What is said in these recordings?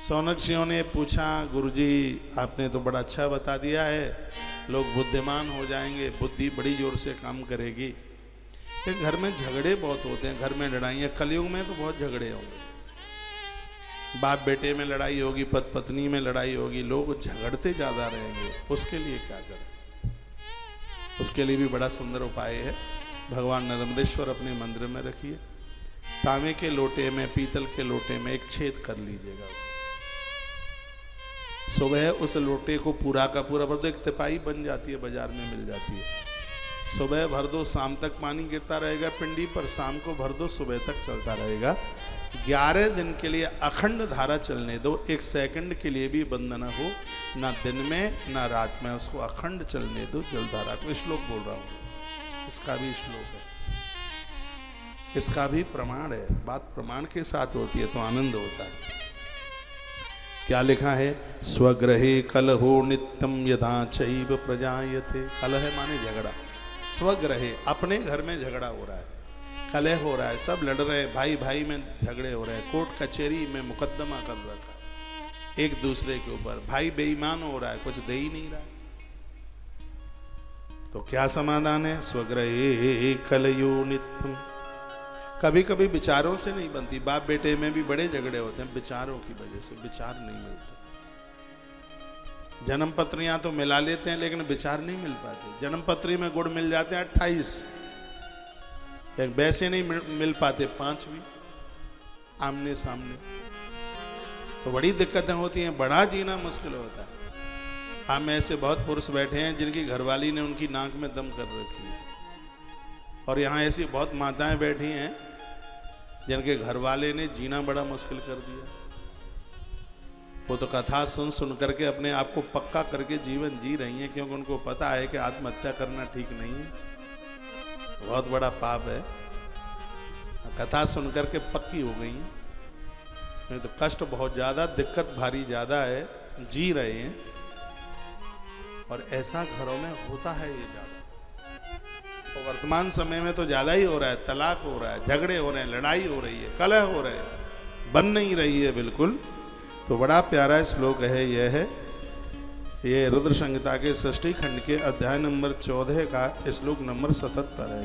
सौनक ने पूछा, गुरुजी आपने तो बड़ा अच्छा बता दिया है, लोग बुद्धिमान हो जाएंगे, बुद्धि बड़ी जोर से काम करेगी, लेकिन घर में झगड़े बहुत होते हैं, घर में लड़ाइयाँ, कलयुग में तो बहुत झगड़े होंगे, बाप बेटे में लड़ाई होगी, पति पत्नी में लड़ाई होगी, लोग झगड़ते ज़्यादा रहेंगे, उसके लिए क्या करें? उसके लिए भी बड़ा सुंदर उपाय है। भगवान नर्मदेश्वर अपने मंदिर में रखिए, तांबे के लोटे में, पीतल के लोटे में एक छेद कर लीजिएगा उसको, सुबह उस लोटे को पूरा का पूरा भर दो, एक तिपाही बन जाती है, बाजार में मिल जाती है, सुबह भर दो, शाम तक पानी गिरता रहेगा पिंडी पर, शाम को भर दो, सुबह तक चलता रहेगा। 11 दिन के लिए अखंड धारा चलने दो, 1 सेकंड के लिए भी बंद न हो, ना दिन में ना रात में, उसको अखंड चलने दो जलधारा को। श्लोक बोल रहा हूँ, इसका भी श्लोक है, इसका भी प्रमाण है, बात प्रमाण के साथ होती है तो आनंद होता है। क्या लिखा है? स्वग्रहे कलहो नित्यम यथा चैव प्रजायते। कलह माने झगड़ा, स्वग्रहे अपने घर में झगड़ा हो रहा है, कलह हो रहा है, सब लड़ रहे हैं, भाई भाई में झगड़े हो रहे हैं, कोर्ट कचहरी में मुकदमा कर रखा है एक दूसरे के ऊपर, भाई बेईमान हो रहा है, कुछ दे ही नहीं रहा है, तो क्या समाधान है? स्वग्रहे कलयो नित्यम। कभी कभी विचारों से नहीं बनती, बाप बेटे में भी बड़े झगड़े होते हैं, विचारों की वजह से विचार नहीं मिलते। जन्म पत्रियां तो मिला लेते हैं लेकिन विचार नहीं मिल पाते। जन्म पत्री में गुण मिल जाते हैं 28, लेकिन वैसे नहीं मिल पाते 5 भी आमने सामने, तो बड़ी दिक्कतें होती हैं, बड़ा जीना मुश्किल होता है। हम ऐसे बहुत पुरुष बैठे हैं जिनकी घरवाली ने उनकी नाक में दम कर रखी है, और यहाँ ऐसी बहुत माताएं बैठी हैं जिनके घरवाले ने जीना बड़ा मुश्किल कर दिया। वो तो कथा सुन सुन करके अपने आप को पक्का करके जीवन जी रही हैं, क्योंकि उनको पता है कि आत्महत्या करना ठीक नहीं है, बहुत बड़ा पाप है। कथा सुन करके पक्की हो गई हैं, नहीं तो कष्ट बहुत ज़्यादा, दिक्कत भारी ज़्यादा है, जी रहे हैं, और ऐसा घरों में होता है ये ज़्यादा। और वर्तमान समय में तो ज़्यादा ही हो रहा है, तलाक हो रहा है, झगड़े हो रहे हैं, लड़ाई हो रही है, कलह हो रहे हैं, बन नहीं रही है बिल्कुल। तो बड़ा प्यारा श्लोक है, यह है, ये रुद्र संहिता के 6ठी खंड के अध्याय नंबर 14 का श्लोक नंबर 77 है,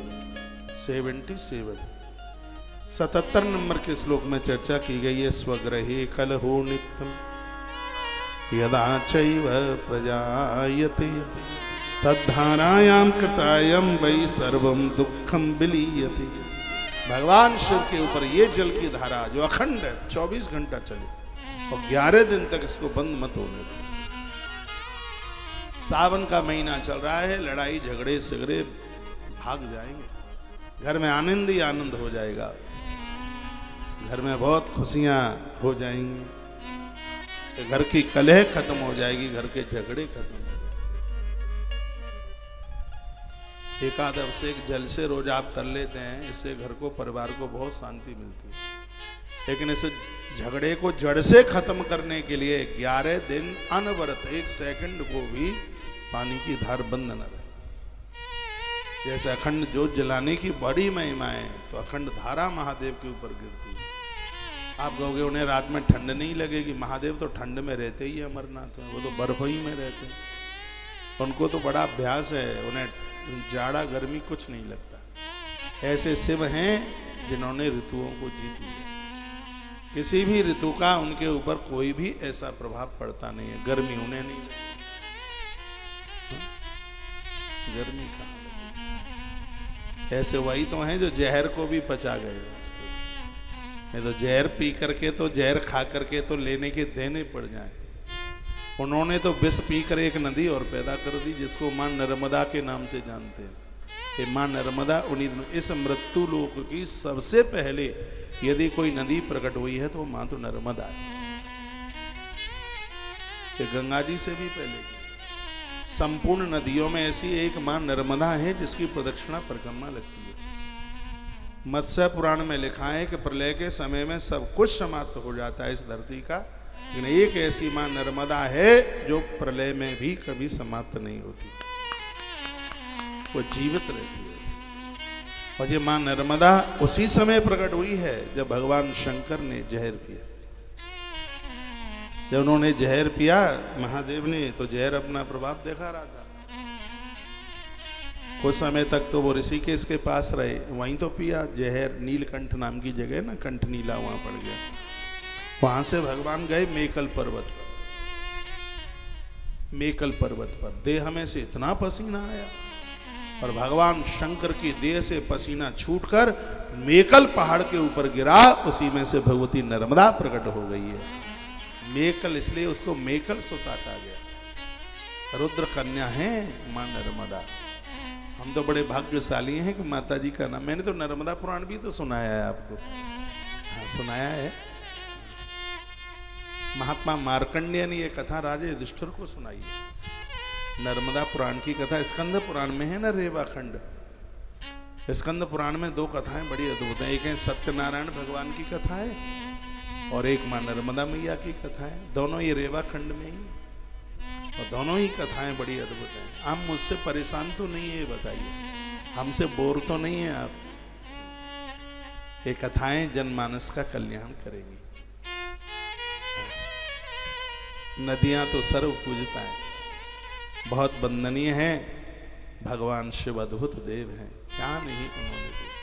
77 77 नंबर के श्लोक में चर्चा की गई है। स्वग्रहे कलहो नित्यम यदा चैव प्रजायते तद्धारायां कृतायं वै सर्वं दुःखं विलीयते। भगवान शिव के ऊपर ये जल की धारा जो अखंड है, 24 घंटा चले और 11 दिन तक इसको बंद मत होने दो। सावन का महीना चल रहा है, लड़ाई झगड़े सिगड़े भाग जाएंगे, घर में आनंद ही आनंद हो जाएगा, घर में बहुत खुशियां हो जाएंगी, घर की कलह खत्म हो जाएगी, घर के झगड़े खत्म हो जाएंगे। एकादश एक जल से रोज आप कर लेते हैं, इससे घर को, परिवार को बहुत शांति मिलती है, लेकिन इस झगड़े को जड़ से खत्म करने के लिए 11 दिन अनवरत 1 सेकंड को भी पानी की धार बंद न रहे। जैसे अखंड ज्योत जलाने की बड़ी महिमा है, तो अखंड धारा महादेव के ऊपर गिरती है। आप कहोगे उन्हें रात में ठंड नहीं लगेगी, महादेव तो ठंड में रहते ही है, अमरनाथ में वो तो बर्फ ही में रहते हैं, उनको तो बड़ा अभ्यास है, उन्हें जाड़ा गर्मी कुछ नहीं लगता। ऐसे शिव हैं जिन्होंने ऋतुओं को जीत लिया, किसी भी ऋतु का उनके ऊपर कोई भी ऐसा प्रभाव पड़ता नहीं है, गर्मी उन्हें नहीं लगती, गर्मी का ऐसे वही तो हैं जो जहर को भी पचा गए, नहीं तो जहर पी करके तो, जहर खा करके तो लेने के देने पड़ जाए। उन्होंने तो विष पी कर एक नदी और पैदा कर दी, जिसको मां नर्मदा के नाम से जानते हैं। ये मां नर्मदा उन्हीं, इस मृत्यु लोक की सबसे पहले यदि कोई नदी प्रकट हुई है तो मां तो नर्मदा है, ये गंगा जी से भी पहले। संपूर्ण नदियों में ऐसी एक मां नर्मदा है जिसकी प्रदक्षिणा परिक्रमा लगती है। मत्स्य पुराण में लिखा है कि प्रलय के समय में सब कुछ समाप्त हो जाता है इस धरती का, लेकिन एक ऐसी मां नर्मदा है जो प्रलय में भी कभी समाप्त नहीं होती, वो जीवित रहती है। और ये मां नर्मदा उसी समय प्रकट हुई है जब भगवान शंकर ने जहर पिया। जब उन्होंने जहर पिया महादेव ने, तो जहर अपना प्रभाव दिखा रहा था। कुछ समय तक तो वो ऋषिकेश के पास रहे, वहीं तो पिया जहर। नीलकंठ नाम की जगह ना, कंठ नीला वहां पड़ गया। वहां से भगवान गए मेकल पर्वत पर। मेकल पर्वत पर देह में से इतना पसीना आया, और भगवान शंकर की देह से पसीना छूटकर मेकल पहाड़ के ऊपर गिरा। उसी में से भगवती नर्मदा प्रकट हो गई है। मेकल इसलिए उसको मेकल सुता कहा गया। रुद्र कन्या है मां नर्मदा। हम तो बड़े भाग्यशाली हैं कि माता जी का नाम। मैंने तो नर्मदा पुराण भी तो सुनाया है आपको। हाँ, सुनाया है। महात्मा मार्कंडेय ने यह कथा राजा युधिष्ठिर को सुनाई है। नर्मदा पुराण की कथा स्कंद पुराण में है ना, रेवा खंड। स्कंद पुराण में 2 कथाएं बड़ी अद्भुत हैं। एक है सत्यनारायण भगवान की कथा है, और एक मां नर्मदा मैया की कथा है। दोनों ये रेवा खंड में ही, और दोनों ही कथाएं बड़ी अद्भुत हैं। आप मुझसे परेशान तो नहीं है, बताइए, हमसे बोर तो नहीं है आप? ये कथाएं जनमानस का कल्याण करेंगी। नदियां तो सर्व पूजता है, बहुत वंदनीय है। भगवान शिव अद्भुत देव हैं, क्या नहीं उन्होंने दिया।